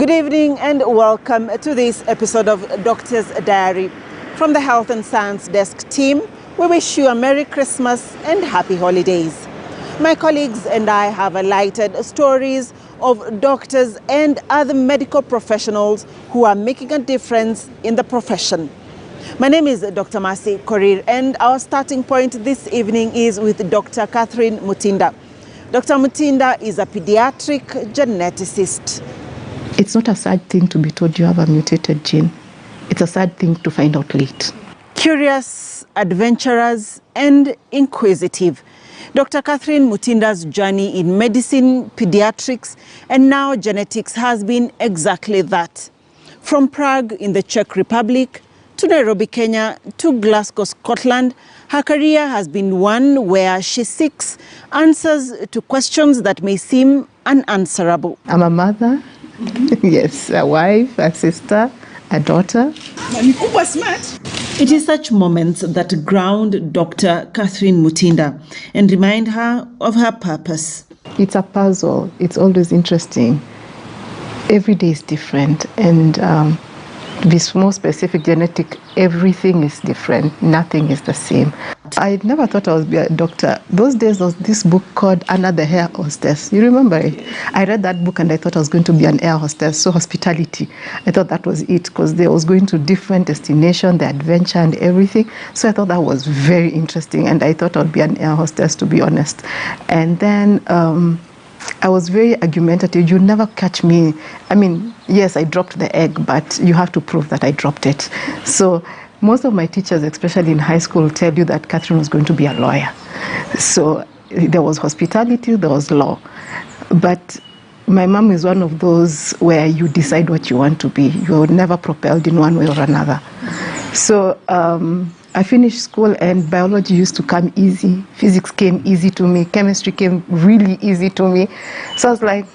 Good evening and welcome to this episode of Doctor's Diary. From the Health and Science Desk team, we wish you a Merry Christmas and Happy Holidays. My colleagues and I have highlighted stories of doctors and other medical professionals who are making a difference in the profession. My name is Dr. Mercy Korir, and our starting point this evening is with Dr. Catherine Mutinda. Dr. Mutinda is a pediatric geneticist. It's not a sad thing to be told you have a mutated gene. It's a sad thing to find out late. Curious, adventurous, and inquisitive. Dr. Catherine Mutinda's journey in medicine, pediatrics, and now genetics has been exactly that. From Prague in the Czech Republic to Nairobi, Kenya, to Glasgow, Scotland, her career has been one where she seeks answers to questions that may seem unanswerable. I'm a mother. Yes, a wife, a sister, a daughter. It is such moments that ground Dr. Catherine Mutinda and remind her of her purpose. It's a puzzle. It's always interesting. Every day is different, and to be more specific, genetic, everything is different. Nothing is the same. I never thought I would be a doctor. Those days there was this book called Anna the Air Hostess. You remember it? I read that book and I thought I was going to be an air hostess, so hospitality. I thought that was it because they was going to different destinations, the adventure and everything. So I thought that was very interesting, and I thought I would be an air hostess, to be honest. And then I was very argumentative. You never catch me. I mean, yes, I dropped the egg, but you have to prove that I dropped it. So most of my teachers, especially in high school, tell you that Catherine was going to be a lawyer. So there was hospitality, there was law. But my mom is one of those where you decide what you want to be. You're never propelled in one way or another. So I finished school and biology used to come easy. Physics came easy to me. Chemistry came really easy to me. So I was like,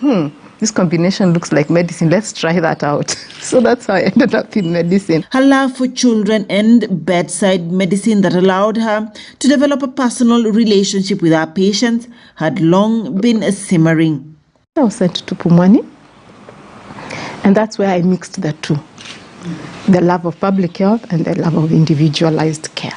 this combination looks like medicine. Let's try that out. So that's how I ended up in medicine. Her love for children and bedside medicine that allowed her to develop a personal relationship with her patients had long been simmering. I was sent to Pumwani, and that's where I mixed the two. The love of public health and the love of individualized care.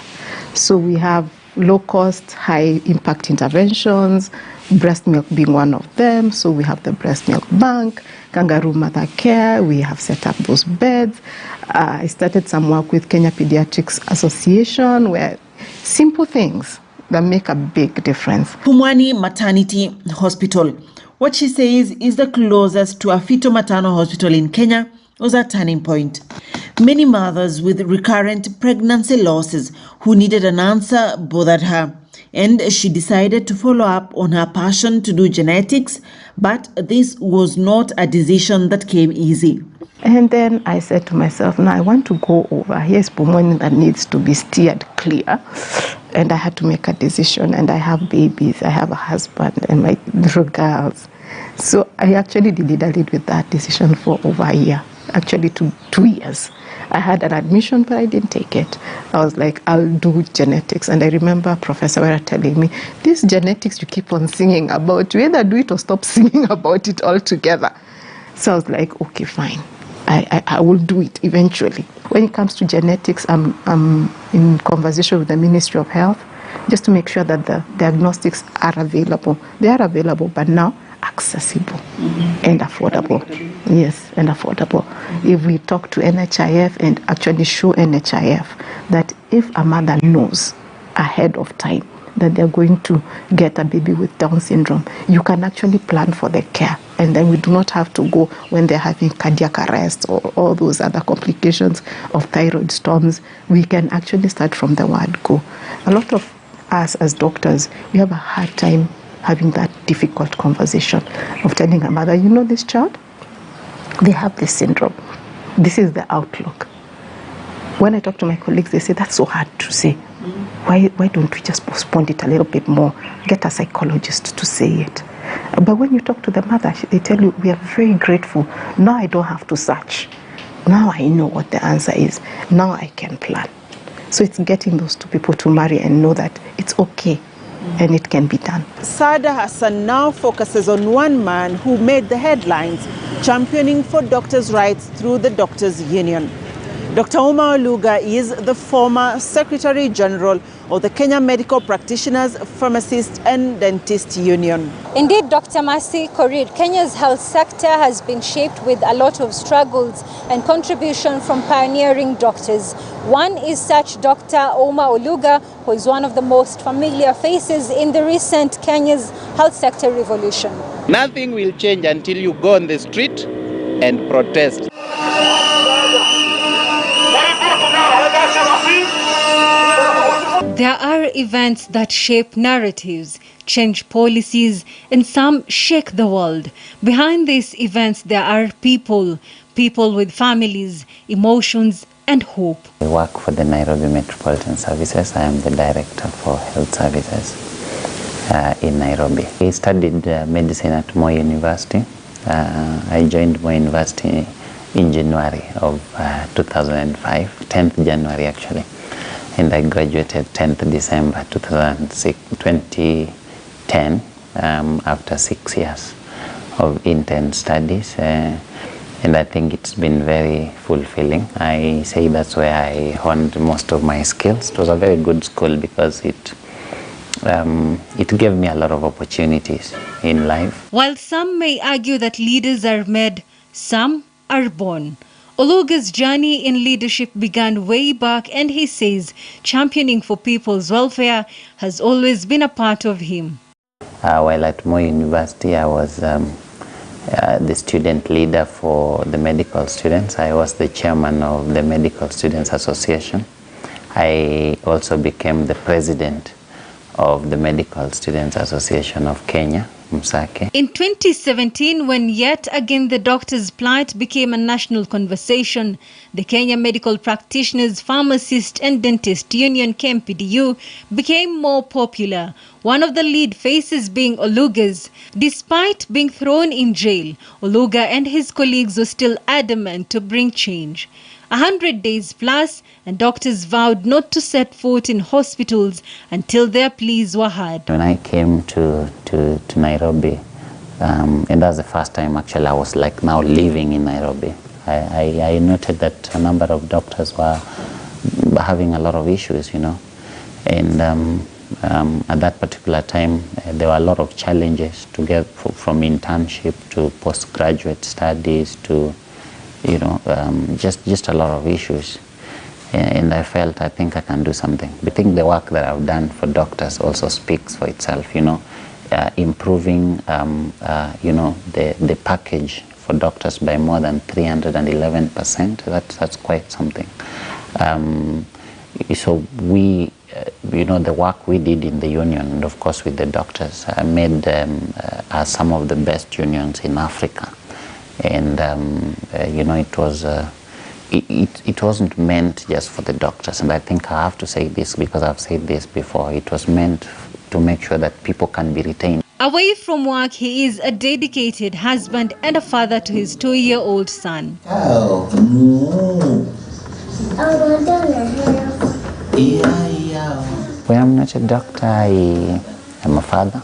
So we have low-cost, high-impact interventions, breast milk being one of them. So we have the breast milk bank, kangaroo mother care. We have set up those beds. I started some work with Kenya Pediatrics Association, where simple things that make a big difference. Pumwani Maternity Hospital. What she says is the closest to a fetal-maternal hospital in Kenya was a turning point. Many mothers with recurrent pregnancy losses who needed an answer bothered her, and she decided to follow up on her passion to do genetics, but this was not a decision that came easy. And then I said to myself, now I want to go over. Here's Pumwani that needs to be steered clear. And I had to make a decision, and I have babies, I have a husband and my little girls. So I actually dilly-dallied with that decision for over a year. Actually 2 years. I had an admission, but I didn't take it. I was like, I'll do genetics. And I remember Professor Wera telling me, this genetics you keep on singing about, you either do it or stop singing about it altogether. So I was like, okay, fine. I will do it eventually. When it comes to genetics, I'm in conversation with the Ministry of Health just to make sure that the diagnostics are available. They are available, but now accessible and affordable. Yes, and affordable. If we talk to NHIF and actually show NHIF that if a mother knows ahead of time that they're going to get a baby with Down syndrome, you can actually plan for the care. And then we do not have to go when they're having cardiac arrest or all those other complications of thyroid storms. We can actually start from the word go. A lot of us as doctors, we have a hard time having that difficult conversation of telling a mother, you know this child, they have this syndrome. This is the outlook. When I talk to my colleagues, they say, that's so hard to say. Why don't we just postpone it a little bit more? Get a psychologist to say it. But when you talk to the mother, they tell you, we are very grateful. Now I don't have to search. Now I know what the answer is. Now I can plan. So it's getting those two people to marry and know that it's okay. And it can be done. Sada Hassan now focuses on one man who made the headlines championing for doctors' rights through the Doctors' Union. Dr. Omar Oluga is the former Secretary General of the Kenya Medical Practitioners, Pharmacists and Dentists Union. Indeed, Dr. Mercy Korir, Kenya's health sector has been shaped with a lot of struggles and contribution from pioneering doctors. One is such Dr. Omar Oluga, who is one of the most familiar faces in the recent Kenya's health sector revolution. Nothing will change until you go on the street and protest. There are events that shape narratives, change policies, and some shake the world. Behind these events, there are people with families, emotions, and hope. I work for the Nairobi Metropolitan Services. I am the Director for Health Services in Nairobi. I studied medicine at Moi University. I joined Moi University in January of 2005, 10th January actually. And I graduated 10th December 2010 after 6 years of intense studies. And I think it's been very fulfilling. I say that's where I honed most of my skills. It was a very good school because it gave me a lot of opportunities in life. While some may argue that leaders are made, some are born. Oluga's journey in leadership began way back, and he says championing for people's welfare has always been a part of him. While at Moi University, I was the student leader for the medical students. I was the chairman of the Medical Students Association. I also became the president of the Medical Students Association of Kenya, Msake. In 2017, when yet again the doctors' plight became a national conversation, the Kenya Medical Practitioners, Pharmacists and Dentists Union, KMPDU, became more popular. One of the lead faces being Oluga's. Despite being thrown in jail, Oluga and his colleagues were still adamant to bring change. 100 days plus, and doctors vowed not to set foot in hospitals until their pleas were heard. When I came to Nairobi, and that's the first time actually I was like now living in Nairobi, I noted that a number of doctors were having a lot of issues, you know. And at that particular time, there were a lot of challenges to get from internship to postgraduate studies to, you know, just a lot of issues. And I felt, I think I can do something. I think the work that I've done for doctors also speaks for itself, you know, improving, you know, the package for doctors by more than 311%. That's quite something. So we, you know, the work we did in the union, and of course with the doctors, made some of the best unions in Africa. And you know, it was it wasn't meant just for the doctors, and I think I have to say this because I've said this before. It was meant to make sure that people can be retained. Away from work, he is a dedicated husband and a father to his 2-year-old son. Oh, no. When I'm not a doctor, I am a father.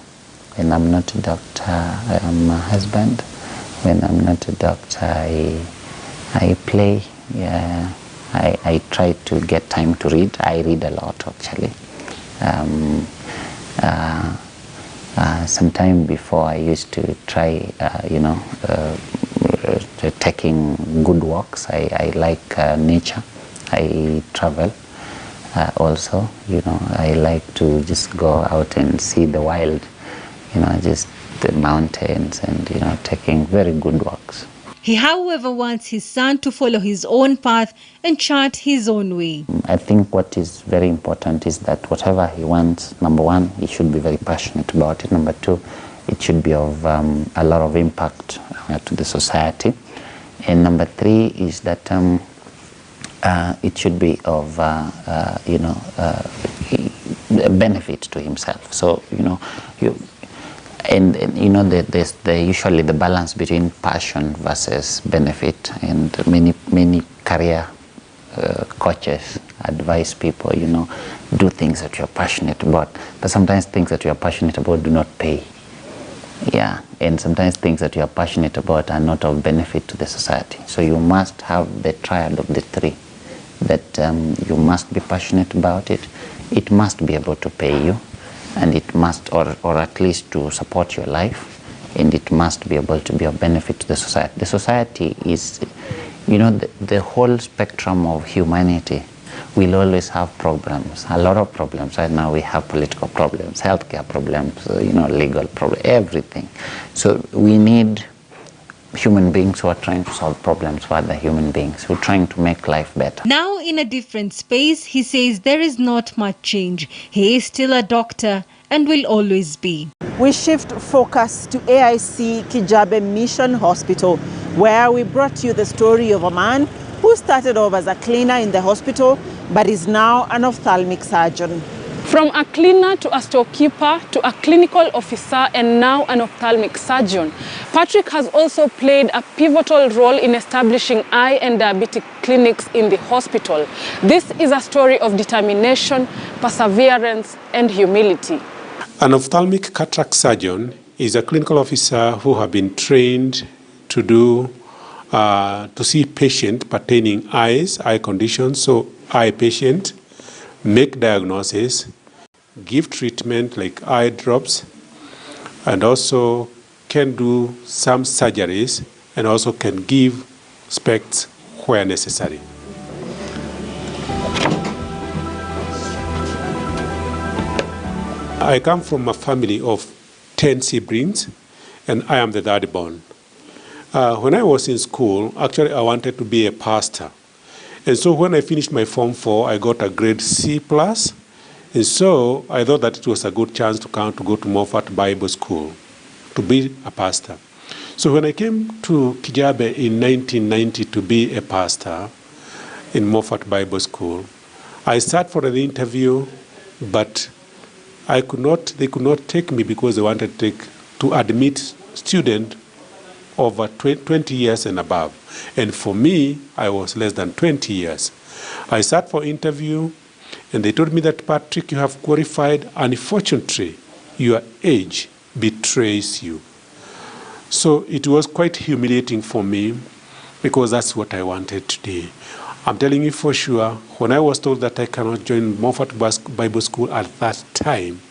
When I'm not a doctor, I am a husband. When I'm not a doctor, I play. Yeah, I try to get time to read. I read a lot actually. Sometime before I used to try, you know, taking good walks. I like nature. I travel also, you know. I like to just go out and see the wild, you know, just the mountains and, you know, taking very good walks. He, however, wants his son to follow his own path and chart his own way. I think what is very important is that whatever he wants, number one, he should be very passionate about it. Number two, it should be of a lot of impact to the society. And number three is that it should be of, you know, benefit to himself. So, you know, and you know, there's usually the balance between passion versus benefit, and many career coaches advise people, you know, do things that you're passionate about, but sometimes things that you're passionate about do not pay. Yeah, and sometimes things that you are passionate about are not of benefit to the society. So you must have the triad of the three, that you must be passionate about it, it must be able to pay you, and it must, or at least to support your life, and it must be able to be of benefit to the society. The society is, you know, the whole spectrum of humanity will always have problems, a lot of problems. Right now we have political problems, healthcare problems, you know, legal problems, everything. So we need human beings who are trying to solve problems for other human beings, who are trying to make life better. Now in a different space, he says there is not much change. He is still a doctor and will always be. We shift focus to AIC Kijabe Mission Hospital, where we brought you the story of a man who started off as a cleaner in the hospital but is now an ophthalmic surgeon. From a cleaner to a storekeeper to a clinical officer and now an ophthalmic surgeon, Patrick has also played a pivotal role in establishing eye and diabetic clinics in the hospital. This is a story of determination, perseverance, and humility. An ophthalmic cataract surgeon is a clinical officer who have been trained to see patients pertaining eye conditions, so eye patient, make diagnosis, give treatment like eye drops, and also can do some surgeries, and also can give specs where necessary. I come from a family of 10 siblings, and I am the third born. When I was in school, actually I wanted to be a pastor. And so when I finished my Form 4, I got a grade C+. And so I thought that it was a good chance to go to Moffat Bible School to be a pastor. So when I came to Kijabe in 1990 to be a pastor in Moffat Bible School, I sat for the interview, but they could not take me because they wanted to admit students over 20 years and above. And for me, I was less than 20 years. I sat for interview, and they told me that, Patrick, you have qualified. Unfortunately, your age betrays you. So it was quite humiliating for me, because that's what I wanted today. I'm telling you for sure, when I was told that I cannot join Moffat Bible School at that time,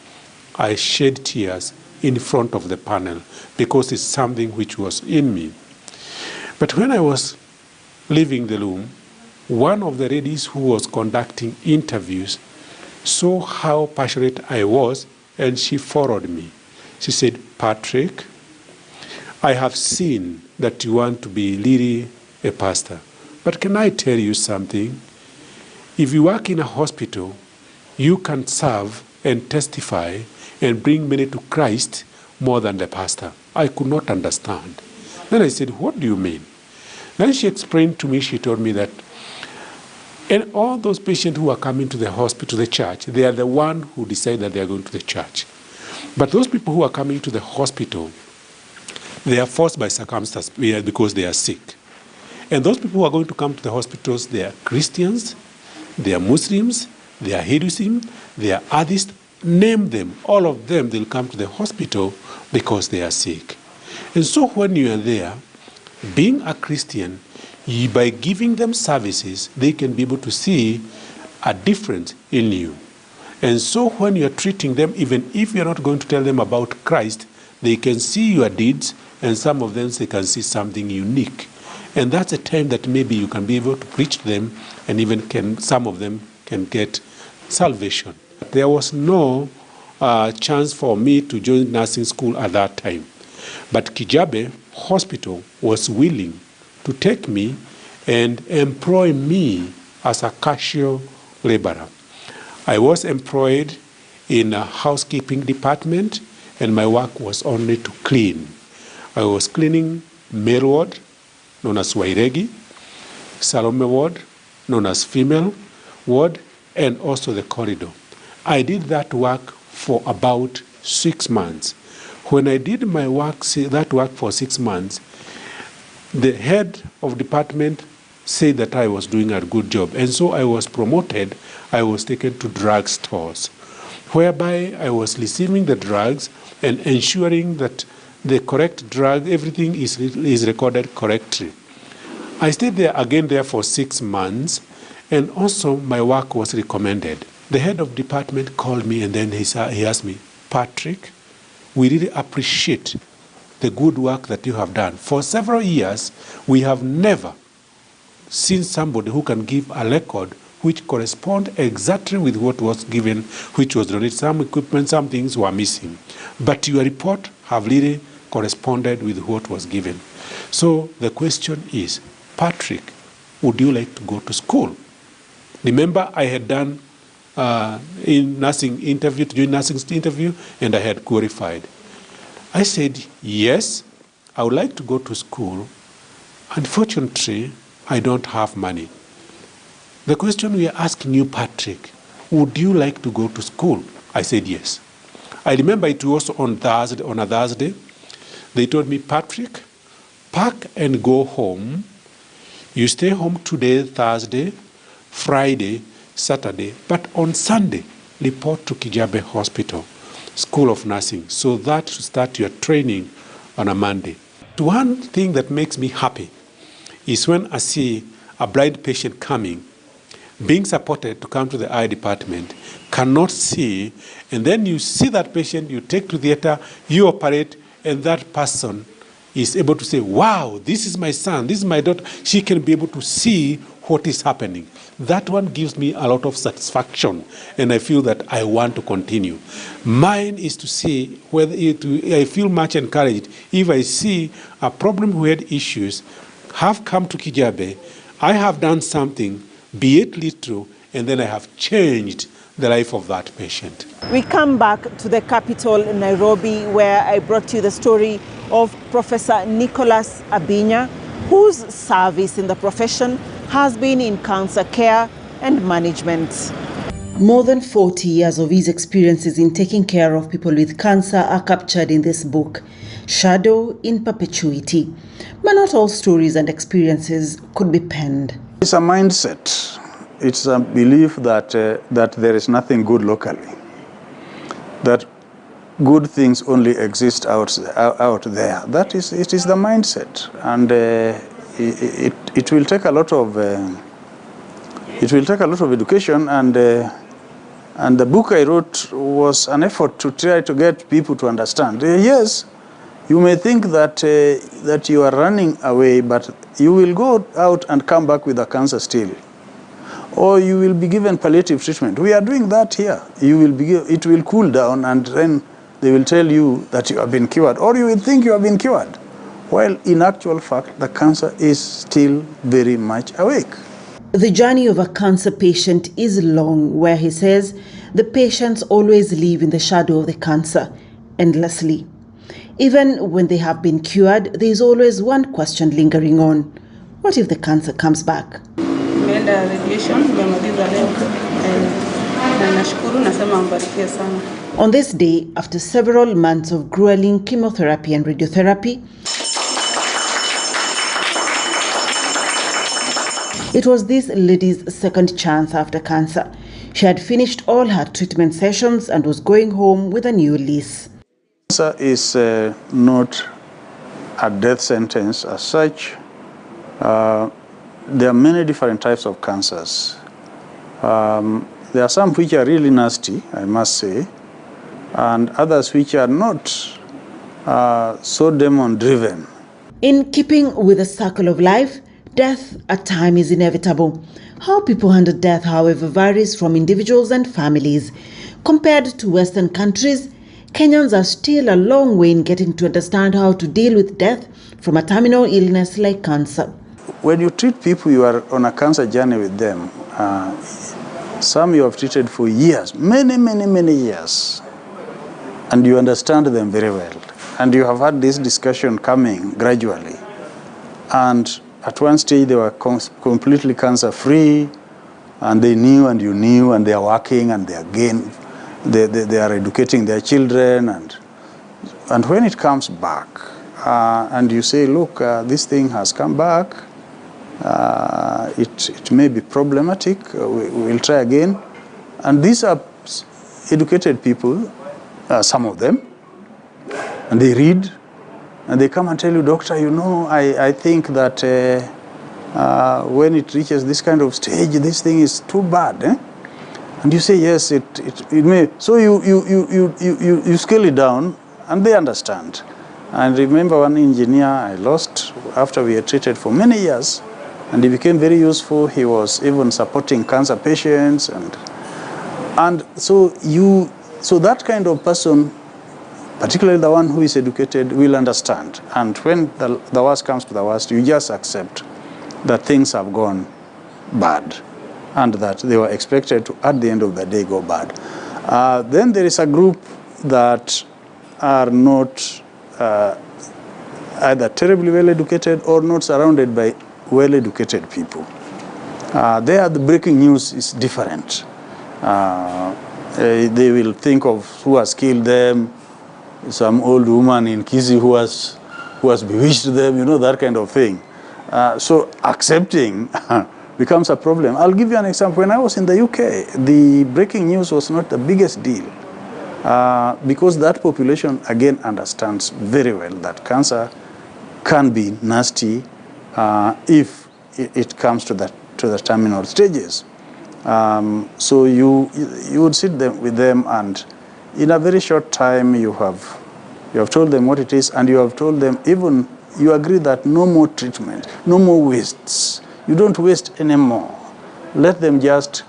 I shed tears in front of the panel, because it's something which was in me. But when I was leaving the room, one of the ladies who was conducting interviews saw how passionate I was, and she followed me. She said, Patrick, I have seen that you want to be really a pastor, but can I tell you something? If you work in a hospital, you can serve and testify and bring many to Christ more than the pastor. I could not understand. Then I said, what do you mean? Then she explained to me, she told me that, and all those patients who are coming to the hospital, the church, they are the one who decide that they are going to the church. But those people who are coming to the hospital, they are forced by circumstance because they are sick. And those people who are going to come to the hospitals, they are Christians, they are Muslims, they are Hinduism, they are atheists. Name them, all of them, they'll come to the hospital because they are sick. And so when you are there, being a Christian, by giving them services, they can be able to see a difference in you. And so when you're treating them, even if you're not going to tell them about Christ, they can see your deeds, and some of them, they can see something unique. And that's a time that maybe you can be able to preach to them, and even some of them can get salvation. There was no chance for me to join nursing school at that time. But Kijabe Hospital was willing to take me and employ me as a casual laborer. I was employed in a housekeeping department, and my work was only to clean. I was cleaning male ward, known as Wairegi, Salome ward, known as female ward, and also the corridor. I did that work for about 6 months. When I did that work for 6 months, the head of department said that I was doing a good job. And so I was promoted. I was taken to drug stores, whereby I was receiving the drugs and ensuring that the correct drug, everything is recorded correctly. I stayed there for 6 months, and also my work was recommended. The head of department called me, and then he asked me, Patrick, we really appreciate the good work that you have done. For several years, we have never seen somebody who can give a record which correspond exactly with what was given, which was donated. Some equipment, some things were missing. But your report have really corresponded with what was given. So the question is, Patrick, would you like to go to school? Remember, I had done in nursing interview, during nursing interview, and I had qualified. I said, yes, I would like to go to school. Unfortunately, I don't have money. The question we are asking you, Patrick, would you like to go to school? I said, yes. I remember it was on a Thursday. They told me, Patrick, pack and go home. You stay home today, Thursday, Friday, Saturday, but on Sunday, report to Kijabe Hospital, School of Nursing, so that to start your training on a Monday. One thing that makes me happy is when I see a blind patient coming, being supported to come to the eye department, cannot see, and then you see that patient, you take to theater, you operate, and that person is able to say, wow, this is my son, this is my daughter. She can be able to see what is happening. That one gives me a lot of satisfaction, and I feel that I want to continue. Mine is to see whether I feel much encouraged if I see a problem with issues have come to Kijabe, I have done something, be it little, and then I have changed the life of that patient. We come back to the capital, Nairobi, where I brought you the story of Professor Nicolas Abinya, whose service in the profession has been in cancer care and management. More than 40 years of his experiences in taking care of people with cancer are captured in this book, Shadow in Perpetuity. But not all stories and experiences could be penned. It's a mindset. It's a belief that there is nothing good locally, that good things only exist out there. It is the mindset, and it will take a lot of education. And the book I wrote was an effort to try to get people to understand. Yes, you may think that you are running away, but you will go out and come back with a cancer still. Or you will be given palliative treatment. We are doing that here. It will cool down, and then they will tell you that you have been cured, or you will think you have been cured. While in actual fact, the cancer is still very much awake. The journey of a cancer patient is long, where he says the patients always live in the shadow of the cancer, endlessly. Even when they have been cured, there is always one question lingering on. What if the cancer comes back? On this day, after several months of grueling chemotherapy and radiotherapy, it was this lady's second chance after cancer. She had finished all her treatment sessions and was going home with a new lease. Cancer is not a death sentence as such. There are many different types of cancers. There are some which are really nasty, I must say, and others which are not so demon-driven. In keeping with the circle of life, death at times is inevitable. How people handle death, however, varies from individuals and families. Compared to Western countries, Kenyans are still a long way in getting to understand how to deal with death from a terminal illness like cancer. When you treat people, you are on a cancer journey with them. Some you have treated for years, many years, and you understand them very well. And you have had this discussion coming gradually. And at one stage, they were completely cancer-free, and they knew and you knew, and they are working, and they are educating their children. And when it comes back, and you say, look, this thing has come back, it may be problematic, we'll try again. And these are educated people, some of them, and they read, And they come and tell you, doctor, you know, I think that when it reaches this kind of stage, this thing is too bad. Eh? And you say, yes, it may. So you scale it down, and they understand. And remember one engineer I lost after we had treated for many years, and he became very useful. He was even supporting cancer patients. And so that kind of person, particularly the one who is educated, will understand. And when the worst comes to the worst, you just accept that things have gone bad and that they were expected to, at the end of the day, go bad. Then there is a group that are not either terribly well educated or not surrounded by well educated people. There, the breaking news is different. They will think of who has killed them, some old woman in Kisi who has bewitched them, you know, that kind of thing. So accepting becomes a problem. I'll give you an example. When I was in the UK, the breaking news was not the biggest deal because that population, again, understands very well that cancer can be nasty if it comes to the terminal stages. So you would sit with them, and in a very short time you have told them what it is, and you have told them even you agree that no more treatment, no more wastes. You don't waste anymore. Let them just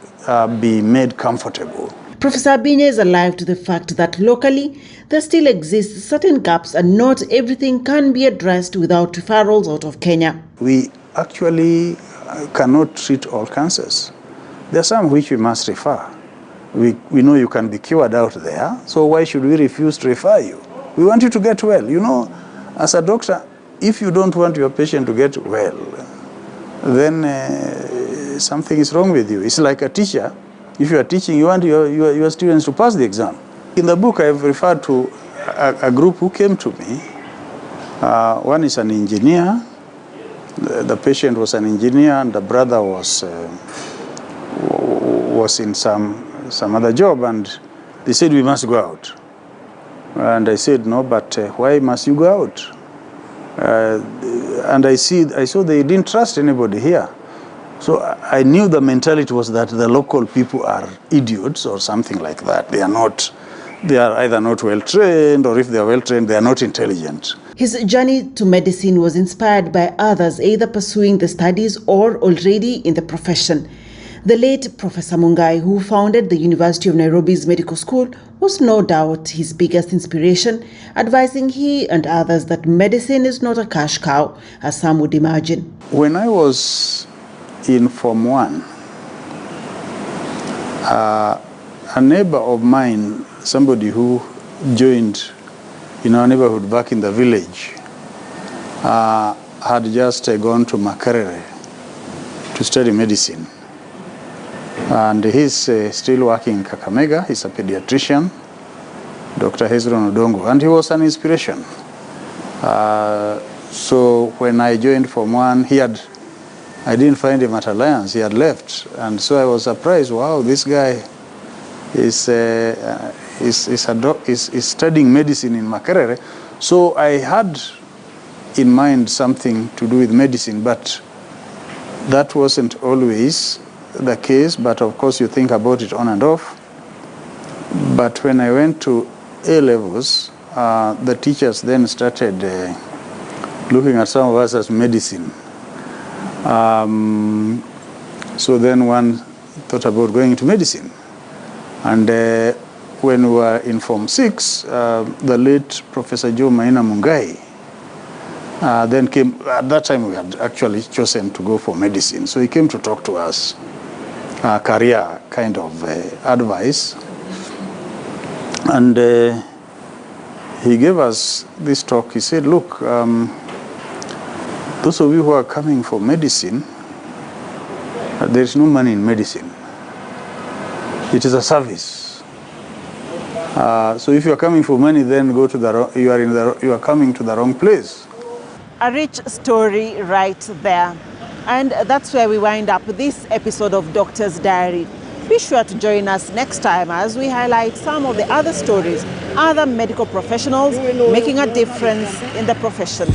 be made comfortable. Professor Abinya is alive to the fact that locally there still exist certain gaps and not everything can be addressed without referrals out of Kenya. We actually cannot treat all cancers. There are some which we must refer. We know you can be cured out there, so why should we refuse to refer you? We want you to get well. You know, as a doctor, if you don't want your patient to get well, then something is wrong with you. It's like a teacher. If you are teaching, you want your students to pass the exam. In the book, I have referred to a group who came to me. One is an engineer. The patient was an engineer, and the brother was in some other job, and they said, we must go out. And I said, no, but why must you go out? And I saw they didn't trust anybody here. So I knew the mentality was that the local people are idiots or something like that. They are either not well trained, or if they are well trained, they are not intelligent. His journey to medicine was inspired by others either pursuing the studies or already in the profession. The late Professor Mungai, who founded the University of Nairobi's medical school, was no doubt his biggest inspiration, advising he and others that medicine is not a cash cow, as some would imagine. When I was in Form 1, a neighbor of mine, somebody who joined in our neighborhood back in the village, had just gone to Makerere to study medicine. And he's still working in Kakamega. He's a pediatrician, Dr. Hezron Odongo, and he was an inspiration. So when I joined Form 1, I didn't find him at Alliance. He had left, and so I was surprised. Wow, this guy is studying medicine in Makerere. So I had in mind something to do with medicine, but that wasn't always the case. But of course, you think about it on and off. But when I went to A-levels, the teachers then started looking at some of us as medicine. So then one thought about going into medicine. And when we were in Form 6, the late Professor Joe Maina Mungai then came. At that time, we had actually chosen to go for medicine. So he came to talk to us, career kind of advice. And he gave us this talk. He said, look, those of you who are coming for medicine, there is no money in medicine. It is a service. So if you are coming for money, then go to you are coming to the wrong place. A rich story right there. And that's where we wind up this episode of Doctor's Diary. Be sure to join us next time as we highlight some of the other stories, other medical professionals making a difference in the profession.